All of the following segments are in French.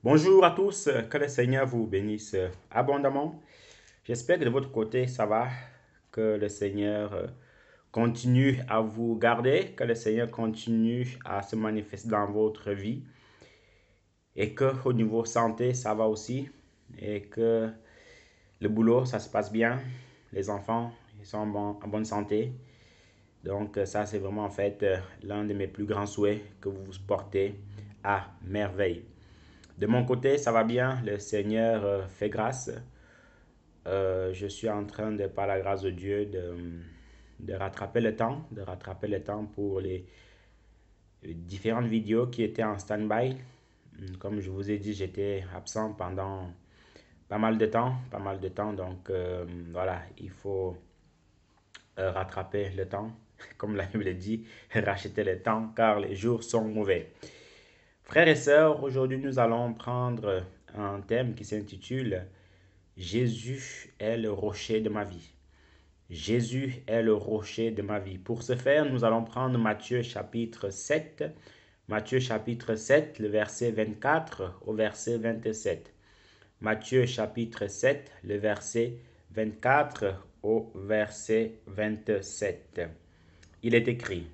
Bonjour à tous, que le Seigneur vous bénisse abondamment. J'espère que de votre côté ça va, que le Seigneur continue à vous garder, que le Seigneur continue à se manifester dans votre vie et que au niveau santé ça va aussi et que le boulot ça se passe bien, les enfants ils sont en bonne santé. Donc ça c'est vraiment en fait l'un de mes plus grands souhaits que vous vous portez à merveille. De mon côté, ça va bien. Le Seigneur fait grâce. Je suis en train de, par la grâce de Dieu, de rattraper le temps pour les différentes vidéos qui étaient en stand-by. Comme je vous ai dit, j'étais absent pendant pas mal de temps. Donc voilà, il faut rattraper le temps. Comme la Bible dit, racheter le temps car les jours sont mauvais. Frères et sœurs, aujourd'hui nous allons prendre un thème qui s'intitule Jésus est le rocher de ma vie. Jésus est le rocher de ma vie. Pour ce faire, nous allons prendre Matthieu chapitre 7. Matthieu chapitre 7, le verset 24 au verset 27. Matthieu chapitre 7, le verset 24 au verset 27. Il est écrit: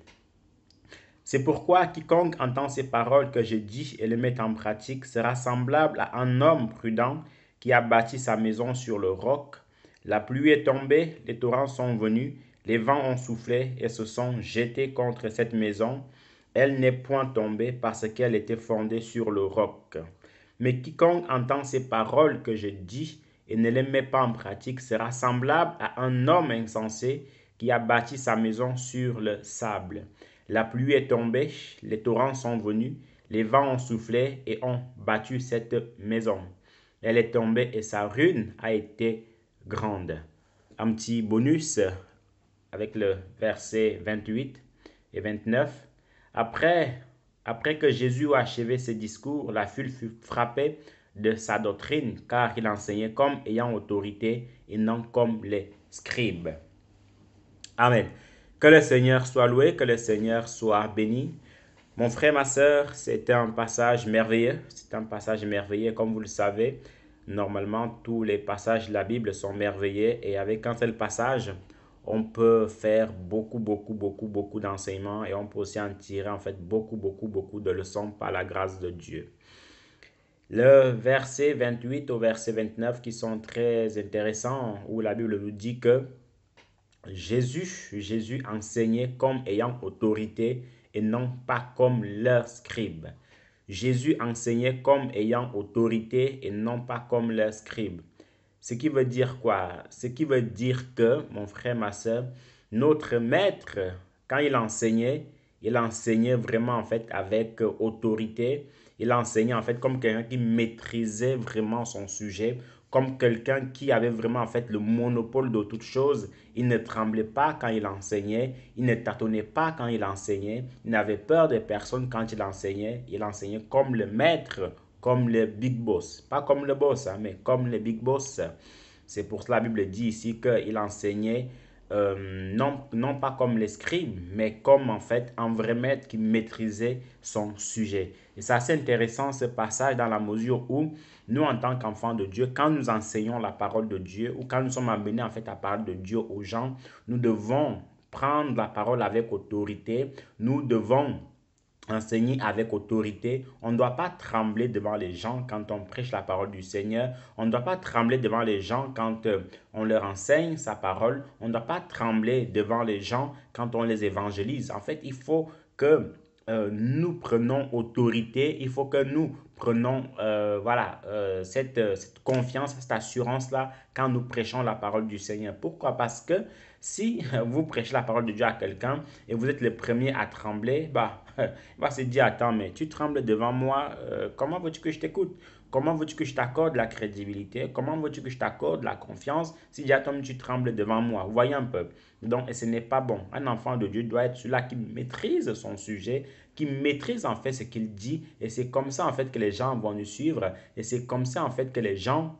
C'est pourquoi quiconque entend ces paroles que je dis et les met en pratique sera semblable à un homme prudent qui a bâti sa maison sur le roc. La pluie est tombée, les torrents sont venus, les vents ont soufflé et se sont jetés contre cette maison. Elle n'est point tombée parce qu'elle était fondée sur le roc. Mais quiconque entend ces paroles que je dis et ne les met pas en pratique sera semblable à un homme insensé qui a bâti sa maison sur le sable. La pluie est tombée, les torrents sont venus, les vents ont soufflé et ont battu cette maison. Elle est tombée et sa ruine a été grande. Un petit bonus avec le verset 28 et 29. Après que Jésus a achevé ses discours, la foule fut frappée de sa doctrine, car il enseignait comme ayant autorité et non comme les scribes. Amen. Que le Seigneur soit loué, que le Seigneur soit béni. Mon frère, ma soeur, c'est un passage merveilleux. C'est un passage merveilleux, comme vous le savez. Normalement, tous les passages de la Bible sont merveilleux et avec un seul passage, on peut faire beaucoup d'enseignements et on peut aussi en tirer en fait beaucoup de leçons par la grâce de Dieu. Le verset 28 au verset 29 qui sont très intéressants où la Bible nous dit que Jésus enseignait comme ayant autorité et non pas comme leurs scribes. Jésus enseignait comme ayant autorité et non pas comme leurs scribes. Ce qui veut dire quoi? Ce qui veut dire que, mon frère, ma soeur, notre maître, quand il enseignait vraiment en fait avec autorité. Il enseignait en fait comme quelqu'un qui maîtrisait vraiment son sujet, comme quelqu'un qui avait vraiment en fait le monopole de toute chose. Il ne tremblait pas quand il enseignait, il ne tâtonnait pas quand il enseignait, il n'avait peur de personne quand il enseignait comme le maître, comme le big boss. Pas comme le boss, hein, mais comme le big boss. C'est pour cela que la Bible dit ici qu'il enseignait non pas comme les scribes, mais comme en fait un vrai maître qui maîtrisait son sujet. Et c'est assez intéressant ce passage dans la mesure où nous, en tant qu'enfants de Dieu, quand nous enseignons la parole de Dieu ou quand nous sommes amenés en fait à parler de Dieu aux gens, nous devons prendre la parole avec autorité, nous devons enseigner avec autorité. On ne doit pas trembler devant les gens quand on prêche la parole du Seigneur. On ne doit pas trembler devant les gens quand on leur enseigne sa parole. On ne doit pas trembler devant les gens quand on les évangélise. En fait, il faut que nous prenons autorité. Il faut que nous prenons cette confiance, cette assurance-là quand nous prêchons la parole du Seigneur. Pourquoi? Parce que si vous prêchez la parole de Dieu à quelqu'un et vous êtes le premier à trembler, bah, il va se dire, attends, mais tu trembles devant moi, comment veux-tu que je t'écoute? Comment veux-tu que je t'accorde la crédibilité? Comment veux-tu que je t'accorde la confiance si déjà toi tu trembles devant moi? Vous voyez un peu. Donc, et ce n'est pas bon. Un enfant de Dieu doit être celui-là qui maîtrise son sujet, qui maîtrise en fait ce qu'il dit. Et c'est comme ça en fait que les gens vont nous suivre. Et c'est comme ça en fait que les gens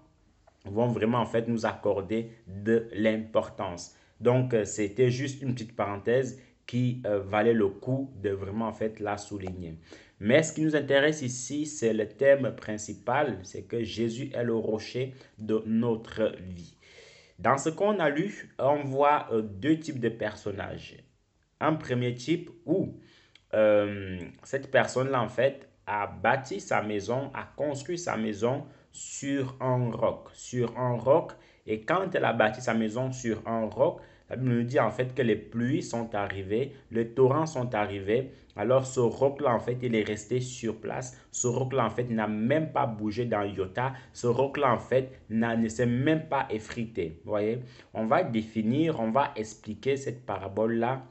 vont vraiment en fait nous accorder de l'importance. Donc, c'était juste une petite parenthèse qui valait le coup de vraiment en fait la souligner. Mais ce qui nous intéresse ici, c'est le thème principal, c'est que Jésus est le rocher de notre vie. Dans ce qu'on a lu, on voit deux types de personnages. Un premier type où cette personne-là, en fait, a bâti sa maison, a construit sa maison sur un roc. Sur un roc. Et quand elle a bâti sa maison sur un roc, la Bible nous dit en fait que les pluies sont arrivées, les torrents sont arrivés. Alors ce roc-là, en fait, il est resté sur place. Ce roc-là, en fait, n'a même pas bougé dans Iota. Ce roc-là, en fait, ne s'est même pas effrité. Vous voyez? On va définir, on va expliquer cette parabole-là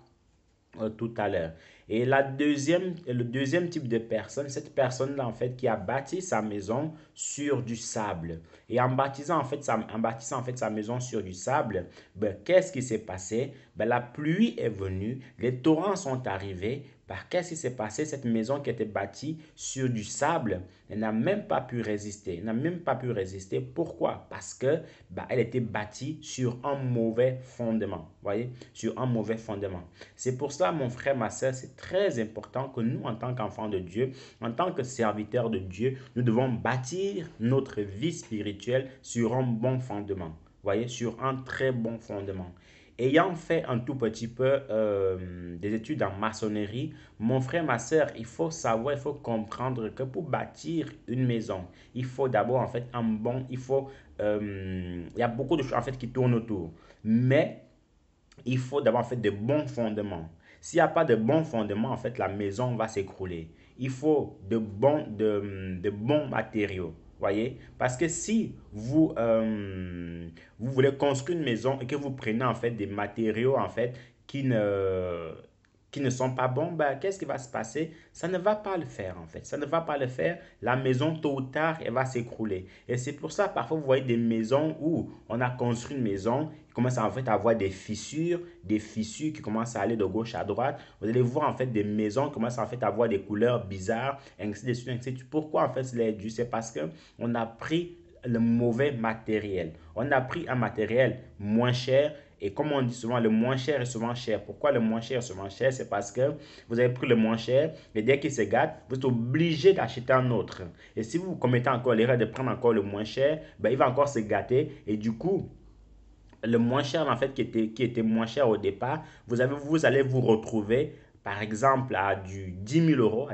tout à l'heure. Et le deuxième type de personne, cette personne-là, en fait, qui a bâti sa maison sur du sable. Et en bâtissant, en fait, sa maison sur du sable, ben, qu'est-ce qui s'est passé? Ben, la pluie est venue, les torrents sont arrivés. Ben, qu'est-ce qui s'est passé? Cette maison qui était bâtie sur du sable, elle n'a même pas pu résister. Elle n'a même pas pu résister. Pourquoi? Parce que ben, elle était bâtie sur un mauvais fondement. Voyez? Sur un mauvais fondement. C'est pour cela, mon frère, ma soeur, c'est très important que nous, en tant qu'enfants de Dieu, en tant que serviteurs de Dieu, nous devons bâtir notre vie spirituelle sur un bon fondement. Voyez, sur un très bon fondement. Ayant fait un tout petit peu des études en maçonnerie, mon frère, ma soeur, il faut savoir, il faut comprendre que pour bâtir une maison, il faut d'abord en fait il y a beaucoup de choses en fait qui tournent autour. Mais il faut d'abord en fait de bons fondements. S'il n'y a pas de bons fondements, en fait, la maison va s'écrouler. Il faut de bons matériaux. Voyez? Parce que si vous voulez construire une maison et que vous prenez en fait des matériaux en fait qui ne sont pas bons, ben, qu'est-ce qui va se passer? Ça ne va pas le faire en fait. Ça ne va pas le faire. La maison, tôt ou tard, elle va s'écrouler. Et c'est pour ça, parfois, vous voyez des maisons où on a construit une maison, il commence en fait à avoir des fissures qui commencent à aller de gauche à droite. Vous allez voir en fait des maisons qui commencent en fait à avoir des couleurs bizarres, ainsi de suite, ainsi de suite. Pourquoi en fait cela est dû? C'est parce que on a pris le mauvais matériel. On a pris un matériel moins cher et comme on dit souvent, le moins cher est souvent cher. Pourquoi le moins cher est souvent cher? C'est parce que vous avez pris le moins cher et dès qu'il se gâte, vous êtes obligé d'acheter un autre. Et si vous commettez encore l'erreur de prendre encore le moins cher, ben, il va encore se gâter et du coup, le moins cher en fait qui était moins cher au départ, vous allez vous retrouver par exemple à du 10 000 euros,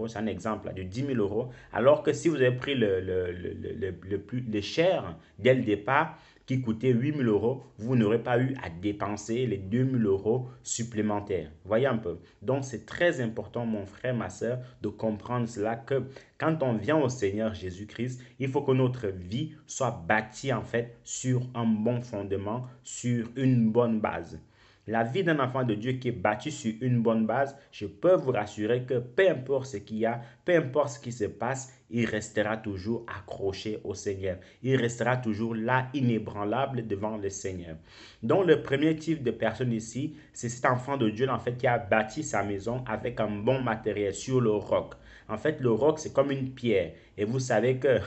c'est un exemple, à du 10 000 euros, alors que si vous avez pris le cher dès le départ, qui coûtait 8 000 euros, vous n'aurez pas eu à dépenser les 2 000 euros supplémentaires. Voyez un peu. Donc c'est très important, mon frère, ma soeur, de comprendre cela que quand on vient au Seigneur Jésus-Christ, il faut que notre vie soit bâtie en fait sur un bon fondement, sur une bonne base. La vie d'un enfant de Dieu qui est bâti sur une bonne base, je peux vous rassurer que peu importe ce qu'il y a, peu importe ce qui se passe, il restera toujours accroché au Seigneur. Il restera toujours là, inébranlable devant le Seigneur. Donc le premier type de personne ici, c'est cet enfant de Dieu en fait qui a bâti sa maison avec un bon matériel sur le roc. En fait, le roc, c'est comme une pierre. Et vous savez que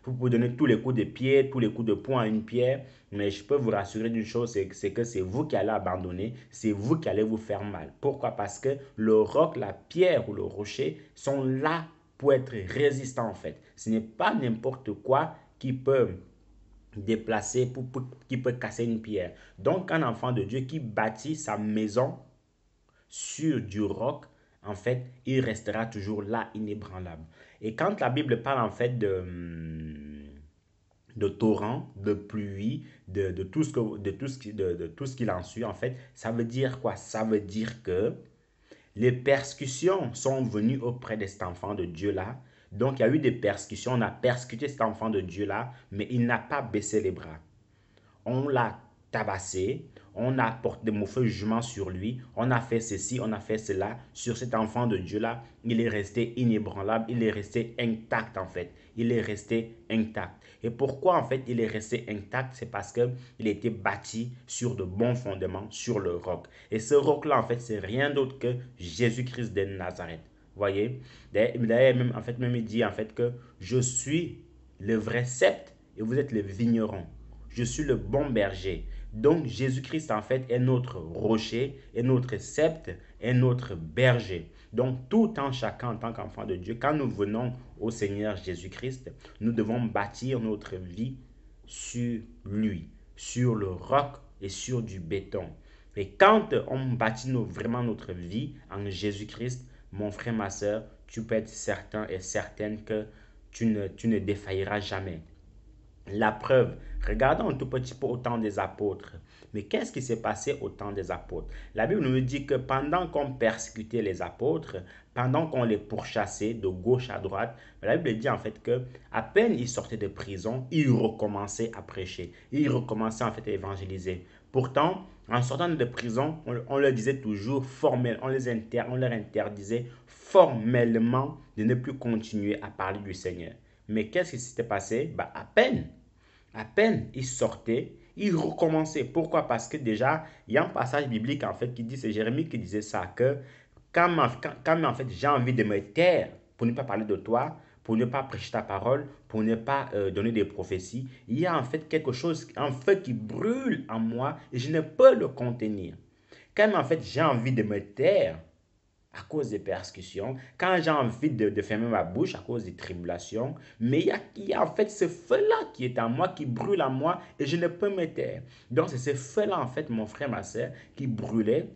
vous pouvez donner tous les coups de pied, tous les coups de poing à une pierre. Mais je peux vous rassurer d'une chose, c'est que c'est vous qui allez abandonner, c'est vous qui allez vous faire mal. Pourquoi? Parce que le roc, la pierre ou le rocher sont là pour être résistants en fait. Ce n'est pas n'importe quoi qui peut déplacer, qui peut casser une pierre. Donc un enfant de Dieu qui bâtit sa maison sur du roc, en fait, il restera toujours là, inébranlable. Et quand la Bible parle en fait de torrents, de pluie, de tout ce que, de tout ce qu'il en suit, en fait, ça veut dire quoi? Ça veut dire que les persécutions sont venues auprès de cet enfant de Dieu-là. Donc, il y a eu des persécutions, on a persécuté cet enfant de Dieu-là, mais il n'a pas baissé les bras. On l'a tabassé, on a porté de mauvais jugements sur lui, on a fait ceci, on a fait cela sur cet enfant de Dieu-là. Il est resté inébranlable, il est resté intact en fait. Il est resté intact. Et pourquoi en fait il est resté intact? C'est parce qu'il était bâti sur de bons fondements, sur le roc. Et ce roc-là en fait, c'est rien d'autre que Jésus-Christ de Nazareth. Voyez? D'ailleurs, même, en fait, même il dit en fait que je suis le vrai sceptre et vous êtes le vigneron. Je suis le bon berger. Donc Jésus-Christ en fait est notre rocher, est notre sceptre, est notre berger. Donc, tout en chacun, en tant qu'enfant de Dieu, quand nous venons au Seigneur Jésus-Christ, nous devons bâtir notre vie sur lui, sur le roc et sur du béton. Et quand on bâtit vraiment notre vie en Jésus-Christ, mon frère, ma soeur, tu peux être certain et certaine que tu ne défailliras jamais. La preuve, regardons un tout petit peu au temps des apôtres. Mais qu'est-ce qui s'est passé au temps des apôtres? La Bible nous dit que pendant qu'on persécutait les apôtres, pendant qu'on les pourchassait de gauche à droite, la Bible dit en fait que à peine ils sortaient de prison, ils recommençaient à prêcher. Ils recommençaient en fait à évangéliser. Pourtant, en sortant de prison, on leur disait toujours formel, on leur interdisait formellement de ne plus continuer à parler du Seigneur. Mais qu'est-ce qui s'était passé? À peine ils sortaient, ils recommençaient. Pourquoi? Parce que déjà, il y a un passage biblique en fait qui dit, c'est Jérémie qui disait ça, que quand en fait j'ai envie de me taire pour ne pas parler de toi, pour ne pas prêcher ta parole, pour ne pas donner des prophéties, il y a en fait quelque chose, un feu qui brûle en moi et je ne peux le contenir. Quand en fait j'ai envie de me taire, à cause des persécutions, quand j'ai envie de fermer ma bouche à cause des tribulations, mais il y a en fait ce feu-là qui est en moi, qui brûle en moi et je ne peux me taire. Donc c'est ce feu-là en fait, mon frère, ma soeur, qui brûlait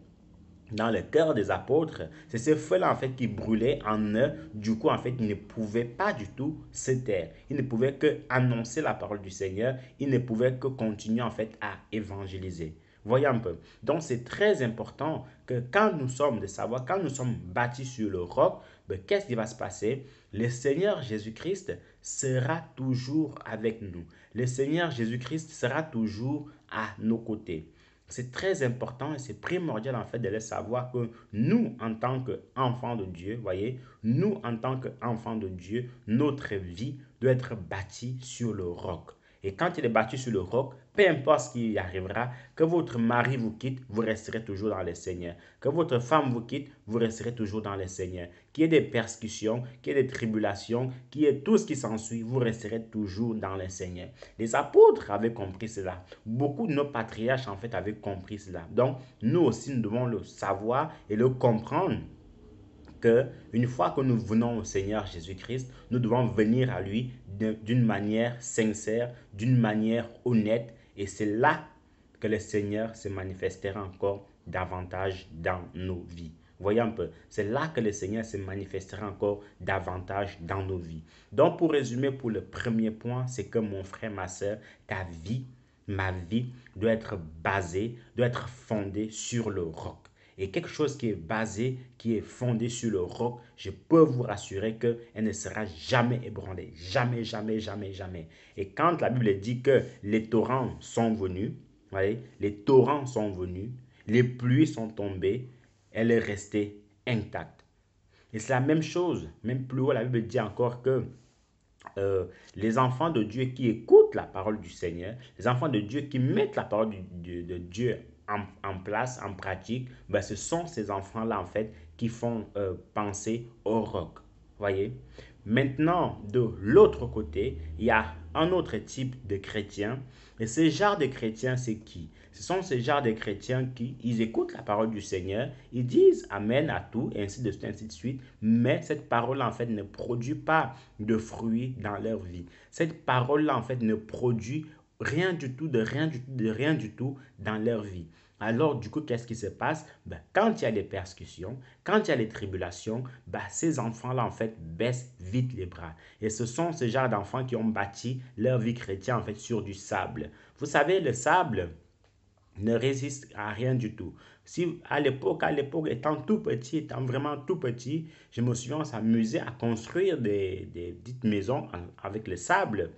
dans le cœur des apôtres. C'est ce feu-là en fait qui brûlait en eux. Du coup, en fait, ils ne pouvaient pas du tout se taire. Ils ne pouvaient que annoncer la parole du Seigneur. Ils ne pouvaient que continuer en fait à évangéliser. Voyez un peu. Donc, c'est très important que quand nous sommes de savoir, quand nous sommes bâtis sur le roc, ben, qu'est-ce qui va se passer? Le Seigneur Jésus-Christ sera toujours avec nous. Le Seigneur Jésus-Christ sera toujours à nos côtés. C'est très important et c'est primordial en fait de le savoir que nous, en tant qu'enfants de Dieu, voyez, nous, en tant qu'enfants de Dieu, notre vie doit être bâtie sur le roc. Et quand il est bâti sur le roc, peu importe ce qui arrivera, que votre mari vous quitte, vous resterez toujours dans le Seigneur. Que votre femme vous quitte, vous resterez toujours dans le Seigneur. Qu'il y ait des persécutions, qu'il y ait des tribulations, qu'il y ait tout ce qui s'ensuit, vous resterez toujours dans le Seigneur. Les apôtres avaient compris cela. Beaucoup de nos patriarches, en fait, avaient compris cela. Donc, nous aussi, nous devons le savoir et le comprendre que une fois que nous venons au Seigneur Jésus-Christ, nous devons venir à lui d'une manière sincère, d'une manière honnête. Et c'est là que le Seigneur se manifestera encore davantage dans nos vies. Voyez un peu, c'est là que le Seigneur se manifestera encore davantage dans nos vies. Donc, pour résumer, pour le premier point, c'est que mon frère, ma soeur, ta vie, ma vie doit être basée, doit être fondée sur le roc. Et quelque chose qui est basé, qui est fondé sur le roc, je peux vous rassurer qu'elle ne sera jamais ébranlée. Jamais, jamais, jamais, jamais. Et quand la Bible dit que les torrents sont venus, voyez, les torrents sont venus, les pluies sont tombées, elle est restée intacte. Et c'est la même chose, même plus haut, la Bible dit encore que les enfants de Dieu qui écoutent la parole du Seigneur, les enfants de Dieu qui mettent la parole de Dieu en place, en pratique, ben, ce sont ces enfants-là, en fait, qui font penser au roc. Voyez? Maintenant, de l'autre côté, il y a un autre type de chrétiens. Et ce genre de chrétiens, c'est qui? Ce sont ces genres de chrétiens qui, ils écoutent la parole du Seigneur, ils disent Amen à tout, et ainsi de suite, ainsi de suite. Mais cette parole-là, en fait, ne produit pas de fruits dans leur vie. Cette parole-là, en fait, ne produit rien du tout, de rien du tout, de rien du tout dans leur vie. Alors, du coup, qu'est-ce qui se passe? Ben, quand il y a des persécutions, quand il y a des tribulations, ben, ces enfants-là, en fait, baissent vite les bras. Et ce sont ce genre d'enfants qui ont bâti leur vie chrétienne, en fait, sur du sable. Vous savez, le sable ne résiste à rien du tout. Si à l'époque, étant tout petit, étant vraiment tout petit, je me souviens, on s'amusait à construire des petites maisons avec le sable.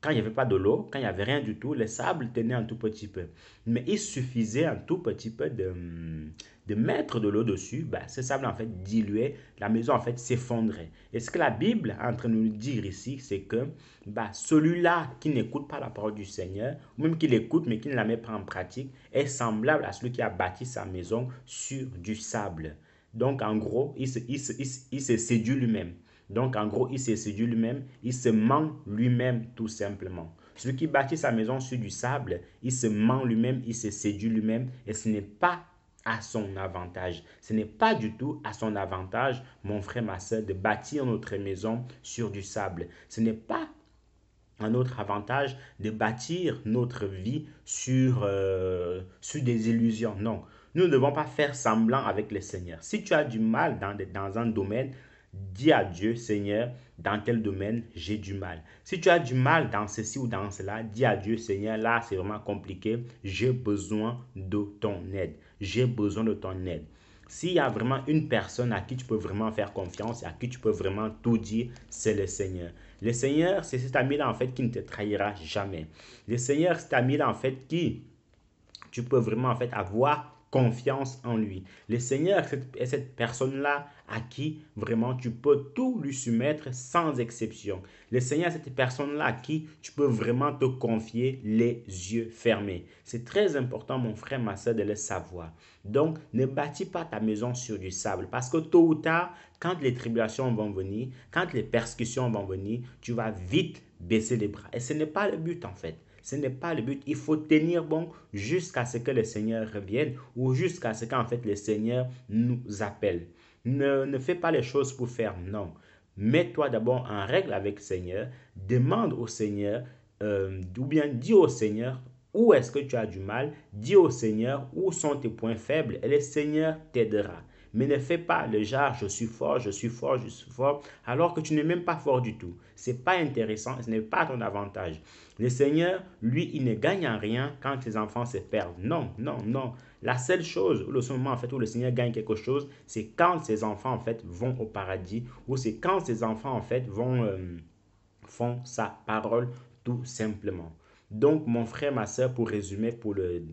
Quand il n'y avait pas de l'eau, quand il n'y avait rien du tout, le sable tenait un tout petit peu. Mais il suffisait un tout petit peu de mettre de l'eau dessus. Ben, ce sable en fait diluait, la maison en fait s'effondrait. Et ce que la Bible est en train de nous dire ici, c'est que ben, celui-là qui n'écoute pas la parole du Seigneur, ou même qui l'écoute mais qui ne la met pas en pratique, est semblable à celui qui a bâti sa maison sur du sable. Donc en gros, il se séduit lui-même. Donc, en gros, il se séduit lui-même, il se ment lui-même tout simplement. Celui qui bâtit sa maison sur du sable, il se ment lui-même, il se séduit lui-même et ce n'est pas à son avantage. Ce n'est pas du tout à son avantage, mon frère, ma soeur, de bâtir notre maison sur du sable. Ce n'est pas un autre avantage de bâtir notre vie sur des illusions. Non, nous ne devons pas faire semblant avec le Seigneur. Si tu as du mal dans un domaine, dis à Dieu, Seigneur, dans quel domaine j'ai du mal. Si tu as du mal dans ceci ou dans cela, dis à Dieu, Seigneur, là c'est vraiment compliqué, j'ai besoin de ton aide. J'ai besoin de ton aide. S'il y a vraiment une personne à qui tu peux vraiment faire confiance et à qui tu peux vraiment tout dire, c'est le Seigneur. Le Seigneur, c'est cet ami-là en fait qui ne te trahira jamais. Le Seigneur, c'est cet ami-là en fait qui tu peux vraiment en fait avoir confiance en lui. Le Seigneur est cette personne-là à qui vraiment tu peux tout lui soumettre sans exception. Le Seigneur est cette personne-là à qui tu peux vraiment te confier les yeux fermés. C'est très important, mon frère, ma soeur, de le savoir. Donc, ne bâtis pas ta maison sur du sable parce que tôt ou tard, quand les tribulations vont venir, quand les persécutions vont venir, tu vas vite baisser les bras. Et ce n'est pas le but en fait. Ce n'est pas le but. Il faut tenir bon jusqu'à ce que le Seigneur revienne ou jusqu'à ce qu'en fait le Seigneur nous appelle. Ne fais pas les choses pour faire, non. Mets-toi d'abord en règle avec le Seigneur. Demande au Seigneur ou bien dis au Seigneur où est-ce que tu as du mal. Dis au Seigneur où sont tes points faibles et le Seigneur t'aidera. Mais ne fais pas le genre je suis fort, je suis fort, je suis fort, alors que tu n'es même pas fort du tout. Ce n'est pas intéressant, ce n'est pas ton avantage. Le Seigneur, lui, il ne gagne en rien quand ses enfants se perdent. Non, non, non. La seule chose, ou le seul moment en fait où le Seigneur gagne quelque chose, c'est quand ses enfants en fait vont au paradis, ou c'est quand ses enfants en fait font sa parole tout simplement. Donc, mon frère, ma soeur, pour résumer, pour le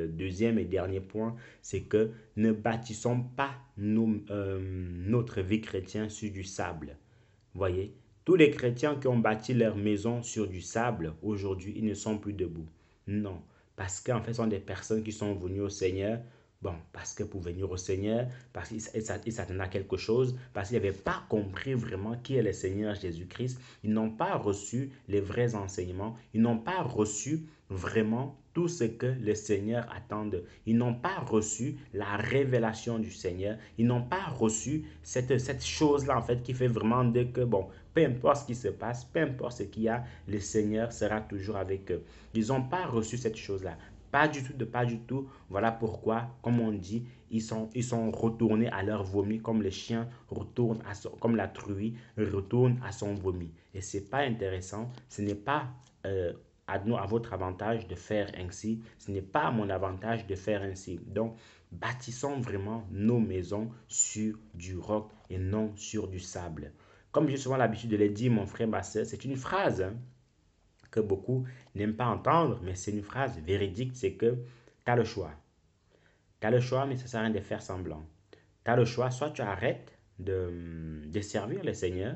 deuxième et dernier point, c'est que ne bâtissons pas notre vie chrétienne sur du sable. Voyez, tous les chrétiens qui ont bâti leur maison sur du sable, aujourd'hui, ils ne sont plus debout. Non, parce qu'en fait, ce sont des personnes qui sont venues au Seigneur. Bon, parce que pour venir au Seigneur, parce qu'ils s'attendaient à quelque chose, parce qu'ils n'avaient pas compris vraiment qui est le Seigneur Jésus-Christ. Ils n'ont pas reçu les vrais enseignements. Ils n'ont pas reçu vraiment tout ce que le Seigneur attend d'eux. Ils n'ont pas reçu la révélation du Seigneur. Ils n'ont pas reçu cette chose-là, en fait, qui fait vraiment de que, bon, peu importe ce qui se passe, peu importe ce qu'il y a, le Seigneur sera toujours avec eux. Ils n'ont pas reçu cette chose-là. Pas du tout, pas du tout. Voilà pourquoi, comme on dit, ils sont retournés à leur vomi, comme le chien retourne comme la truie retourne à son vomi. Et c'est pas intéressant. Ce n'est pas à votre avantage de faire ainsi. Ce n'est pas à mon avantage de faire ainsi. Donc, bâtissons vraiment nos maisons sur du roc et non sur du sable. Comme j'ai souvent l'habitude de le dire, mon frère, ma soeur, c'est une phrase que beaucoup n'aiment pas entendre, mais c'est une phrase véridique, c'est que tu as le choix. Tu as le choix, mais ça ne sert à rien de faire semblant. Tu as le choix, soit tu arrêtes de servir le Seigneur,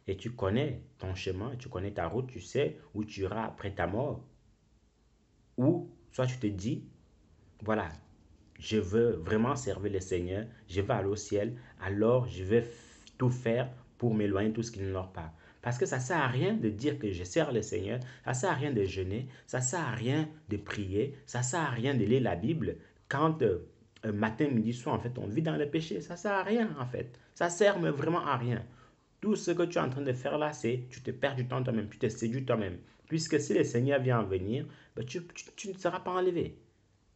et tu connais ton chemin, tu connais ta route, tu sais où tu iras après ta mort. Ou soit tu te dis, voilà, je veux vraiment servir le Seigneur, je veux aller au ciel, alors je vais tout faire pour m'éloigner de tout ce qui ne leur pas. Parce que ça ne sert à rien de dire que je sers le Seigneur, ça ne sert à rien de jeûner, ça ne sert à rien de prier, ça ne sert à rien de lire la Bible quand matin, midi, soir, en fait, on vit dans le péché. Ça ne sert à rien, en fait. Ça ne sert mais vraiment à rien. Tout ce que tu es en train de faire là, c'est tu te perds du temps toi-même, tu te séduis toi-même. Puisque si le Seigneur vient en venir, ben tu ne seras pas enlevé.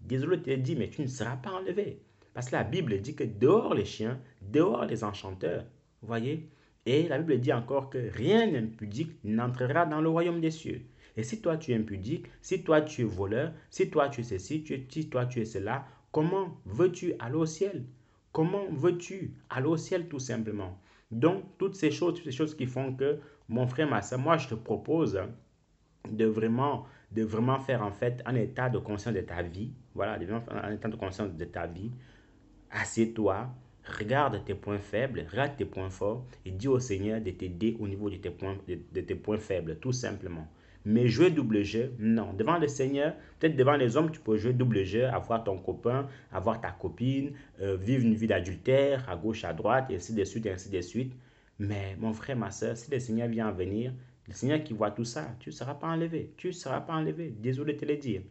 Désolé de te le dire, mais tu ne seras pas enlevé. Parce que la Bible dit que dehors les chiens, dehors les enchanteurs. Vous voyez? Et la Bible dit encore que rien d'impudique n'entrera dans le royaume des cieux. Et si toi tu es impudique, si toi tu es voleur, si toi tu es ceci, si toi tu es cela, comment veux-tu aller au ciel? Comment veux-tu aller au ciel tout simplement? Donc, toutes ces choses qui font que, mon frère, ma soeur, moi je te propose de vraiment faire en fait un état de conscience de ta vie. Voilà, de vraiment faire un état de conscience de ta vie. Assieds-toi, regarde tes points faibles, regarde tes points forts et dis au Seigneur de t'aider au niveau de tes points faibles, tout simplement. Mais jouer double jeu, non. Devant le Seigneur, peut-être devant les hommes, tu peux jouer double jeu, avoir ton copain, avoir ta copine, vivre une vie d'adultère à gauche, à droite, et ainsi de suite, et ainsi de suite. Mais mon frère, ma soeur, si le Seigneur vient venir, le Seigneur qui voit tout ça, tu ne seras pas enlevé. Tu ne seras pas enlevé. Désolé de te le dire.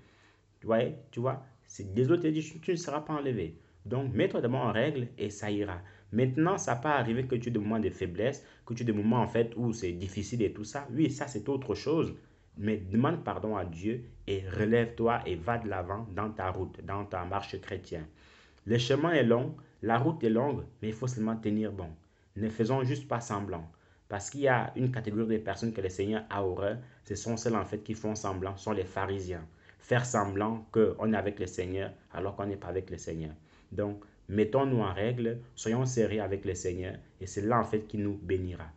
Tu vois, Si les autres te disent, tu ne seras pas enlevé. Donc, mets-toi d'abord en règle et ça ira. Maintenant, ça peut arriver que tu aies des moments de faiblesse, que tu aies des moments en fait où c'est difficile et tout ça. Oui, ça c'est autre chose. Mais demande pardon à Dieu et relève-toi et va de l'avant dans ta route, dans ta marche chrétienne. Le chemin est long, la route est longue, mais il faut seulement tenir bon. Ne faisons juste pas semblant. Parce qu'il y a une catégorie de personnes que le Seigneur a horreur, ce sont celles en fait qui font semblant, ce sont les pharisiens. Faire semblant qu'on est avec le Seigneur alors qu'on n'est pas avec le Seigneur. Donc, mettons-nous en règle, soyons sérieux avec le Seigneur et c'est là en fait qui nous bénira.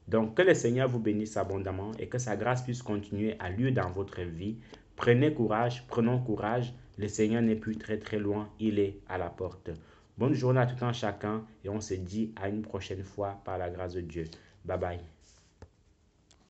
Donc, que le Seigneur vous bénisse abondamment et que sa grâce puisse continuer à lieu dans votre vie. Prenez courage, prenons courage. Le Seigneur n'est plus très très loin, il est à la porte. Bonne journée à tout un chacun et on se dit à une prochaine fois par la grâce de Dieu. Bye bye.